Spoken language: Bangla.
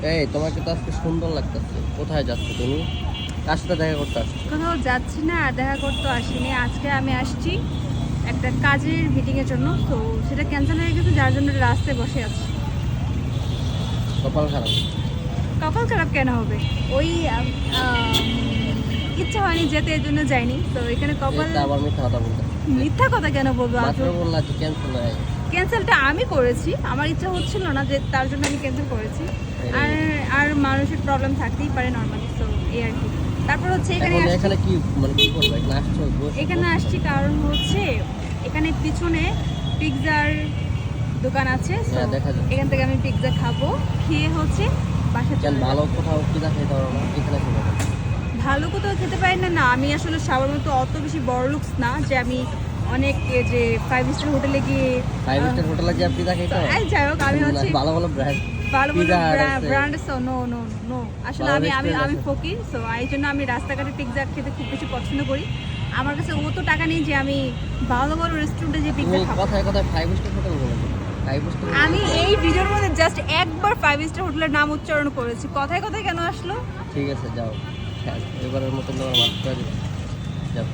এই তোমাকে তো আজকে সুন্দর লাগতেছে। কোথায় যাচ্ছ তুমি? কার সাথে দেখা করতে আসছো? কোথাও যাচ্ছি না, আর দেখা করতে আসিনি। আজকে আমি আসছি একটা কাজের মিটিংয়ের জন্য, তো সেটা ক্যান্সেল হয়ে গেছে, যার জন্য রাস্তায় বসে আছি। কপাল খারাপ। কপাল খারাপ কেন হবে? ওই ইচ্ছা হয়নি যেতে, এর জন্য যাইনি। তো এখানে কপাল। এটা আবার মিথ্যা কথা বলতে। মিথ্যা কথা কেন বলবো? মাত্র বললা যে ক্যান্সেল হয়। ক্যান্সেলটা আমি করেছি, আমার ইচ্ছা হচ্ছিল না, যে তার জন্য আমি ক্যান্সেল করেছি। আর আর মানুষের প্রবলেম থাকতেই পারে নর্মালি, তো এই আর কি। তারপর হচ্ছে এখানে এখন আসছি। এখানে কি মানে কি করবে? এখানে আসছো এখানে আসছি কারণ হচ্ছে এখানে পিছনে পিৎজার দোকান আছে, so হ্যাঁ, দেখা যায়। এখান থেকে আমি পিৎজা খাবো, খেয়ে হচ্ছে বাসা কেন চলে ভালো যাবো। কোথাও পিজা খেতে পারো না? এখানে খেতে পারো। ভালো কোথাও খেতে পারি না, না আমি আসলে সবার মতো অত বেশি বড় লুকস না যে আমি অনেক যে 5 স্টার হোটেলে গিয়ে 5 স্টার হোটেলে গিয়ে পিজা খেতে হয়? এই যাই হোক, আমি হচ্ছে ভালো ভালো ব্র্যান্ড ভালো ভালো Pizza Hut আছে। Brand. So no no no, আসলে ভালো আমি আমি restaurant আমি আছে। ফকির, সো এই জন্য আমি রাস্তাঘাটে পিৎজা খেতে খুব বেশি পছন্দ করি। আমার কাছে ও তো টাকা নেই যে আমি ভালো ভালো রেস্টুরেন্টে যে তুমি পিৎজা খাবো। কথায় কথায় 5 স্টার হোটেল বলে 5 স্টার। আমি এই ভিডিওর মধ্যে জাস্ট একবার 5 স্টার হোটেলের নাম উচ্চারণ করেছি, কথায় কথায় কেন আসলো? ঠিক আছে যাও। হ্যাঁ, এবারের মতো তোমার মাফ করে দিলাম। যাও।